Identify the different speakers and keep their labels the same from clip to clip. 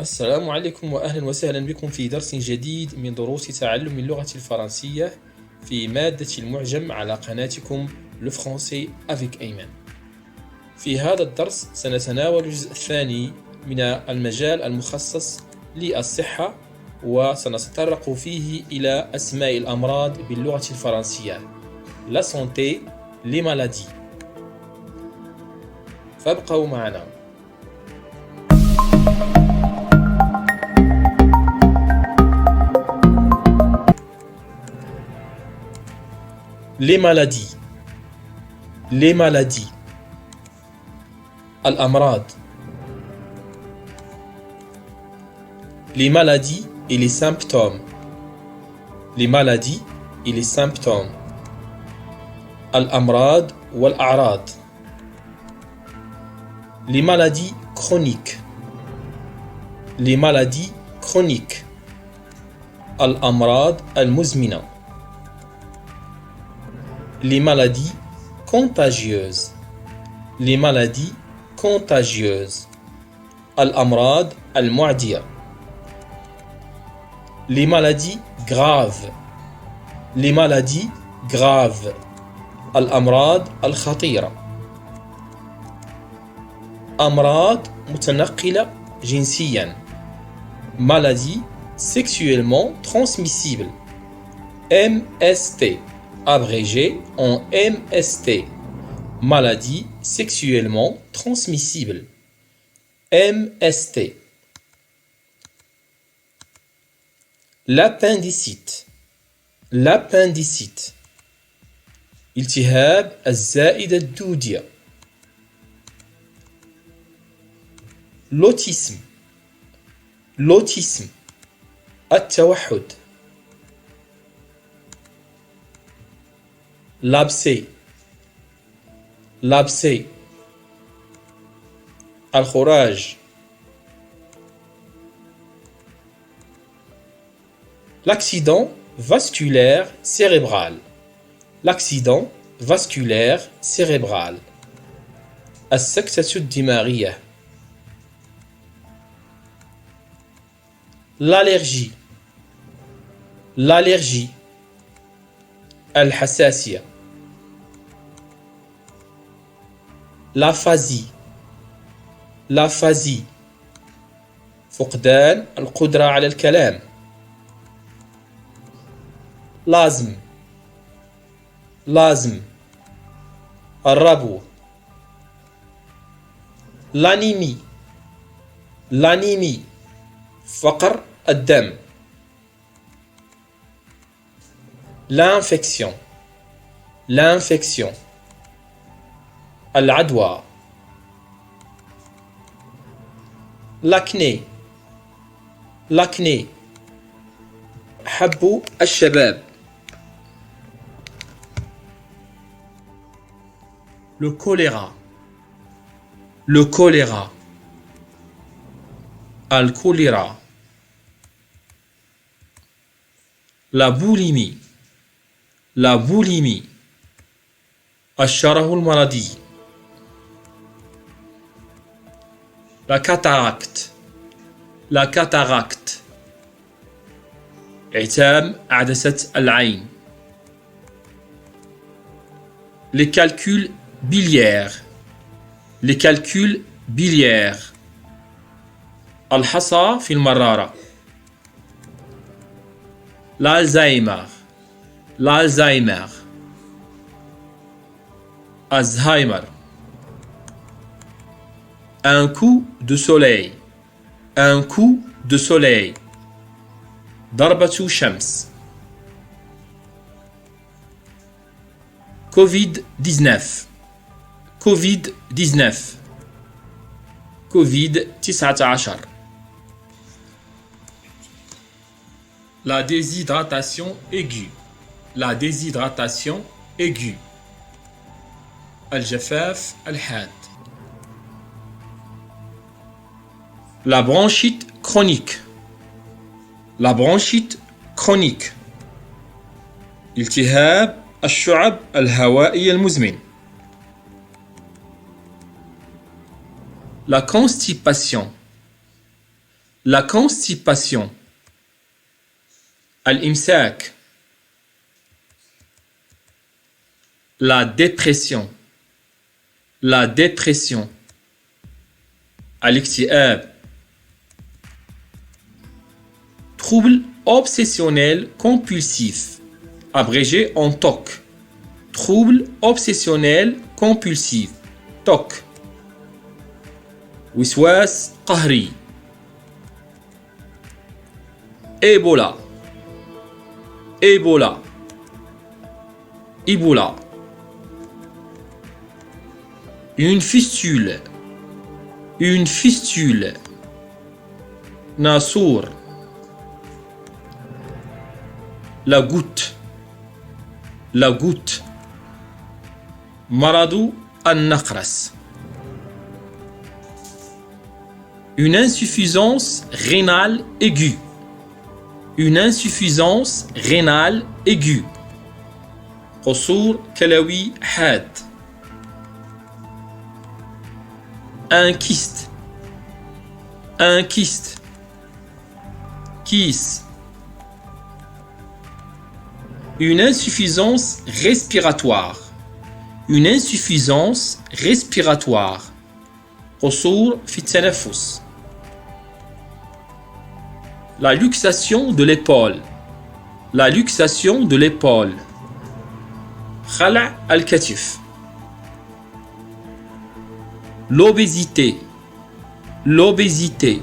Speaker 1: السلام عليكم وأهلا وسهلا بكم في درس جديد من دروس تعلم اللغة الفرنسية في مادة المعجم على قناتكم Le Français avec أيمن. في هذا الدرس سنتناول الجزء الثاني من المجال المخصص للصحة، وسنتطرق فيه إلى أسماء الأمراض باللغة الفرنسية La santé, les maladies. فابقوا معنا. Les maladies. Les maladies. الأمراض. Les maladies et les symptômes. Les maladies et les symptômes. الأمراض والأعراض. Les maladies chroniques. Les maladies chroniques. الأمراض المزمنة. Les maladies contagieuses. Les maladies contagieuses. الأمراض المعدية. Les maladies graves. Les maladies graves. الأمراض الخطيرة. أمراض متنقلة جنسيا. Maladie sexuellement transmissible. MST. Abrégé en MST. Maladie sexuellement transmissible. MST. L'appendicite. L'appendicite. التهاب الزائدة الدودية. L'autisme. L'autisme. التوحد. L'abcès. L'abcès. الخراج. L'accident vasculaire cérébral. L'accident vasculaire cérébral. السكتة الدماغية. L'allergie. L'allergie. الحساسية. L'aphasie. L'aphasie. فقدان القدرة على الكلام. لازم. لازم. الربو. L'anémie. L'anémie. فقر الدم. L'infection. L'infection. العدوى. L'acné. L'acné. حب الشباب. Le choléra. Le choléra. الكوليرا. La boulimie. La boulimie. الشره المرضي. La cataracte. La cataracte. عتام عدسة العين. Les calculs biliaires. Les calculs biliaires. الحصى في المرارة. L'Alzheimer. L'Alzheimer. Alzheimer. Un coup de soleil. Un coup de soleil. ضربة شمس. Covid-19. Covid-19. Covid-19. La déshydratation aiguë. La déshydratation aiguë. الجفاف الحاد. La bronchite chronique. La bronchite chronique. التهاب الشعب الهوائية المزمن. La constipation. La constipation. Al-imsak. La dépression. La dépression. Al-iktiab. Trouble obsessionnel compulsif. Abrégé en TOC. Trouble obsessionnel compulsif. TOC. Wiswas qahri. Ebola. Ebola. Ebola. Une fistule. Une fistule. Nasour. La goutte. La goutte. Maradou al-Naqras. Une insuffisance rénale aiguë. Une insuffisance rénale aiguë. قصور كلوي حاد. Un kyste. Un kyste. Kyste. Une insuffisance respiratoire. Une insuffisance respiratoire. قصور في التنفس. La luxation de l'épaule. La luxation de l'épaule. خلع الكتف. L'obésité. L'obésité.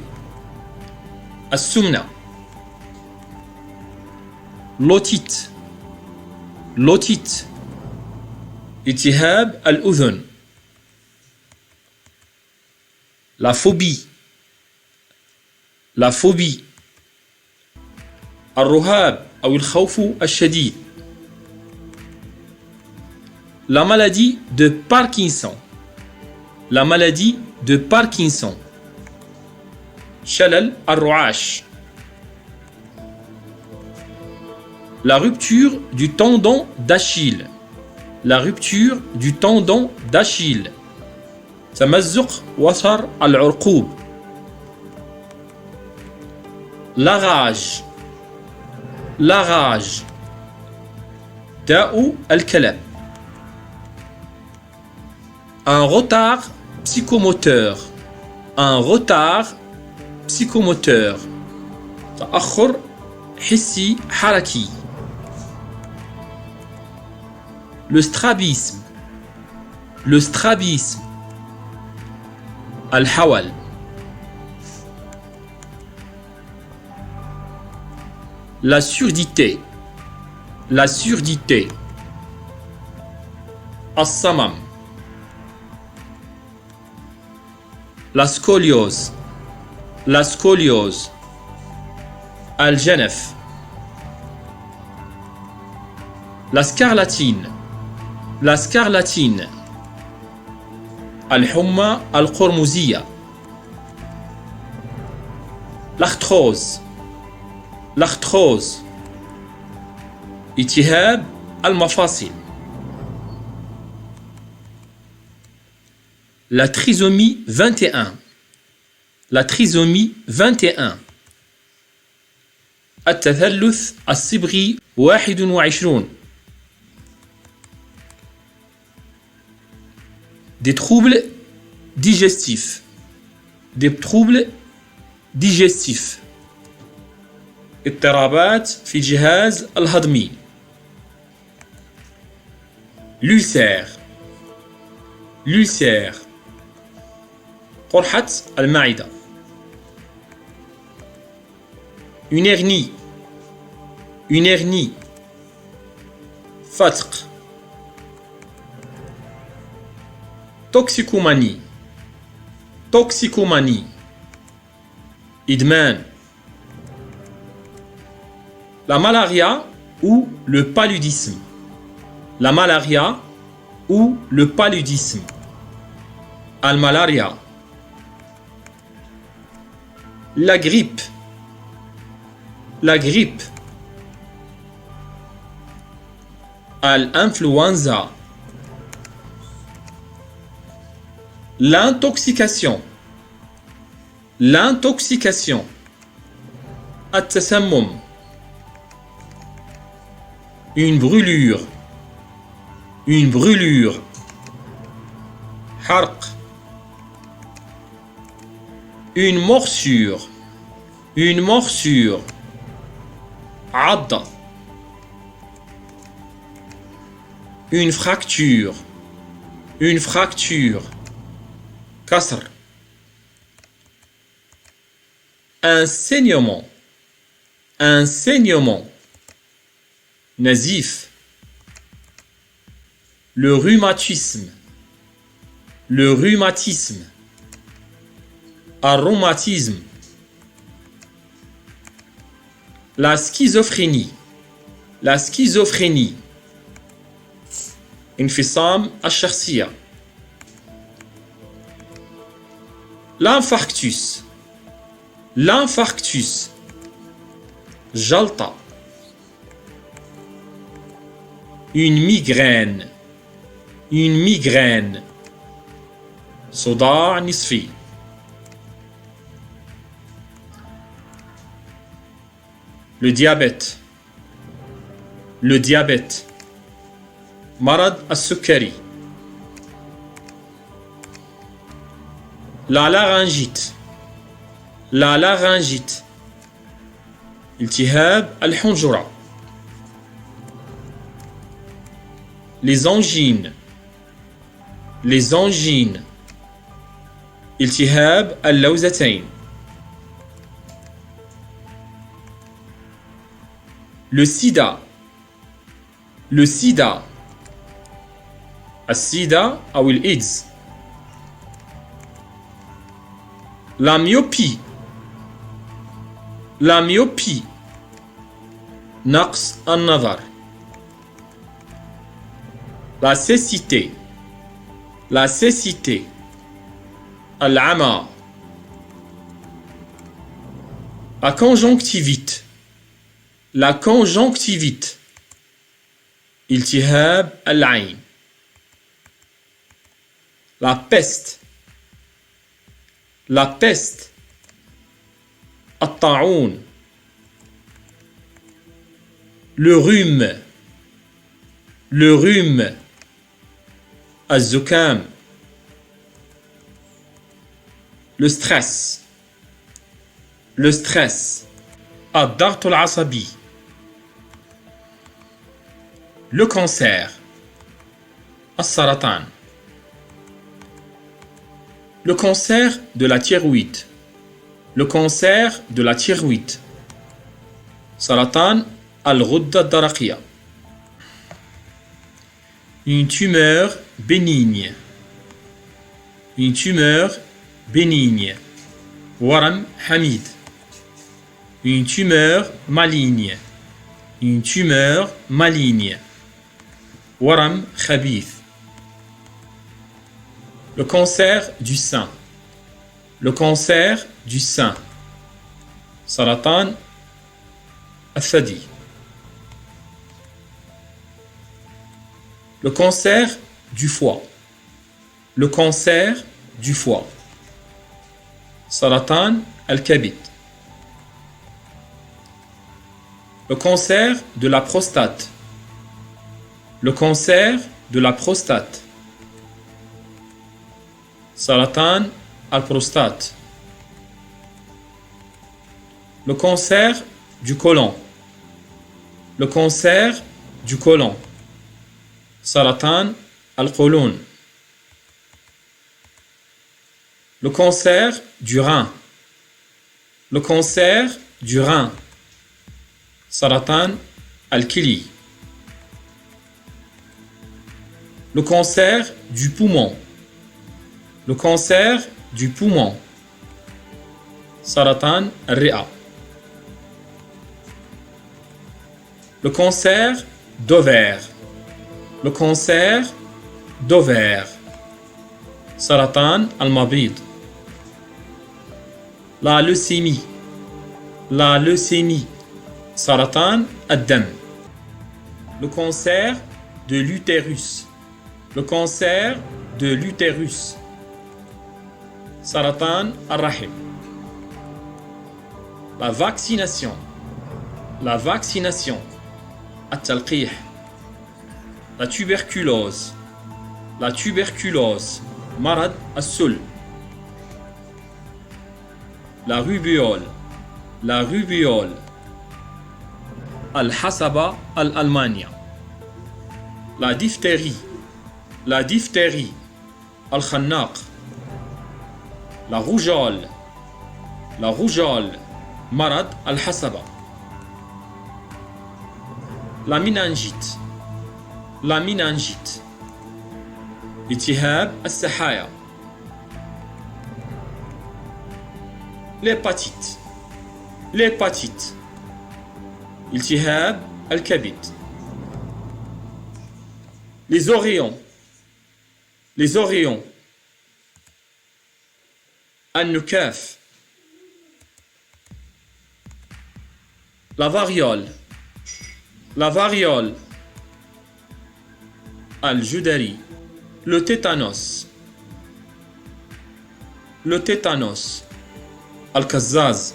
Speaker 1: السمنة. L'otite. L'otite. التهاب الأذن. La phobie. La phobie. الرهاب أو الخوف الشديد. La maladie de Parkinson. La maladie de Parkinson. شلل الرعاش. La rupture du tendon d'Achille. La rupture du tendon d'Achille. تمزق وتر العرقوب. La rage. La rage. داء الكلى. Un retard psychomoteur. Un retard psychomoteur. تأخر حسي حركي. Le strabisme. Le strabisme. الحول. La surdité. La surdité. الصمم. La scoliose. La scoliose. الجنف. La scarlatine. La scarlatine. الحمى القرمزية. L'arthrose. L'arthrose. التهاب المفاصل. La trisomie 21. La trisomie 21. التثلث الصبغي 21. Des troubles digestifs. Des troubles digestifs. اضطرابات في الجهاز الهضمي. L'ulcère. L'ulcère. قرحة المعدة. Une hernie. Une hernie. فتق. Toxicomanie. Toxicomanie. إدمان. La malaria ou le paludisme. La malaria ou le paludisme. Al-malaria. La grippe. La grippe. Al-influenza. L'intoxication. L'intoxication. التسمم. Une brûlure. Une brûlure. حرق. Une morsure. Une morsure. عضة. Une fracture. Une fracture. كسر. Un saignement. Un saignement. نزيف. Le rhumatisme. Le rhumatisme. Aromatisme. La schizophrénie. La schizophrénie. انفصام الشخصية. L'infarctus. L'infarctus. جلطة. Une migraine. Une migraine. صداع نصفي. Le diabète. Le diabète. مرض السكري. La laryngite. La laryngite. التهاب الحنجرة. Les angines. Les angines. التهاب اللوزتين. Le sida. Le sida. السيدا أو الإيدز. La myopie. La myopie. نقص النظر. La cécité. La cécité. العمى. La conjonctivite. La conjonctivite. التهاب العين. La peste. La peste. الطاعون. Le rhume. Le rhume. الزكام. Le stress. Le stress. الضغط العصبي. Le cancer. السرطان. Le cancer de la thyroïde. Le cancer de la thyroïde. سرطان الغدة الدرقية. Une tumeur bénigne. Une tumeur bénigne. ورم حميد. Une tumeur maligne. Une tumeur maligne. ورم خبيث. Le cancer du sein. Le cancer du sein. سرطان الثدي. Le cancer du foie. Le cancer du foie. سرطان الكبد. Le cancer de la prostate. Le cancer de la prostate. سرطان البروستات. Le cancer du côlon. Le cancer du côlon. سرطان القولون. Le cancer du rein. Le cancer du rein. سرطان الكلي. Le cancer du poumon. Le cancer du poumon. سرطان الرئة. Le cancer d'ovaire. Le cancer d'ovaire. سرطان المبيض. La leucémie. La leucémie. سرطان الدم. Le cancer de l'utérus. Le cancer de l'utérus. سرطان الرحم. La vaccination. La vaccination. التلقيح. La tuberculose. La tuberculose. مرض السل. La rubéole. La rubéole. الحصبة الألمانية. La diphtérie. La diphtérie. الخناق. La rougeole. La rougeole. مرض الحصبة. La méningite. La méningite. التهاب السحايا. L'hépatite. L'hépatite. التهاب الكبد. Les oreillons. Les oreillons. النكاف. La variole. La variole. الجدري. Le tétanos. Le tétanos. الكزاز.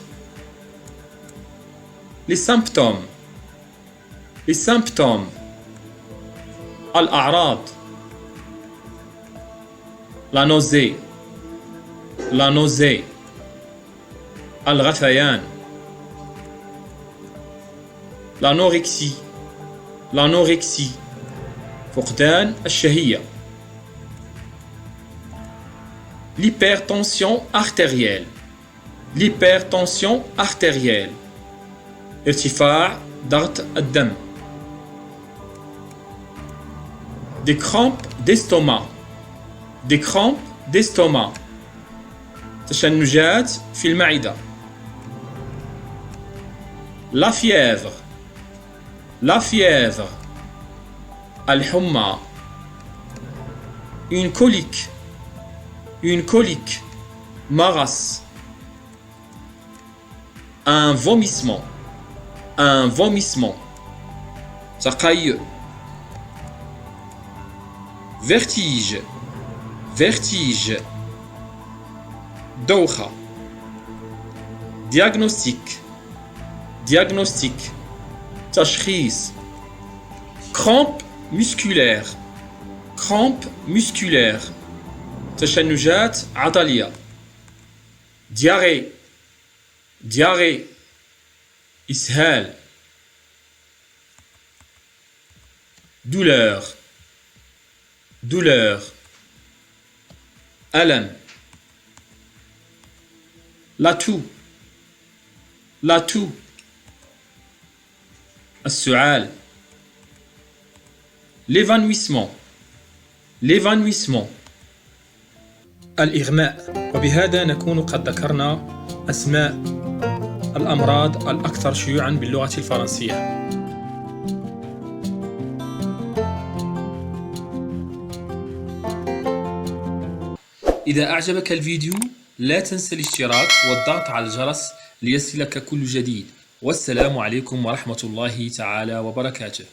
Speaker 1: Les symptômes. Les symptômes. الأعراض. La nausée. La nausée. الغثيان. L'anorexie. L'anorexie. فقدان الشهية. L'hypertension artérielle. L'hypertension artérielle. ارتفاع ضغط الدم. Des crampes d'estomac. Des crampes d'estomac. تشنجات في المعدة. La fièvre. La fièvre. الحمى. Une colique. Une colique. Maras. Un vomissement. Un vomissement. تقيؤ. Vertige. Vertige. دوخة. Diagnostic. Diagnostic. تشخيص. Crampe musculaire. Crampe musculaire. تشنجات عضلية. Diarrhée. Diarrhée. إسهال. Douleur. Douleur. ألم. La toux. La toux. السعال. L'évanouissement. L'évanouissement. الإغماء. وبهذا نكون قد ذكرنا أسماء الأمراض الأكثر شيوعاً باللغة الفرنسية. إذا أعجبك الفيديو لا تنسى الاشتراك والضغط على الجرس ليصلك كل جديد. والسلام عليكم ورحمة الله تعالى وبركاته.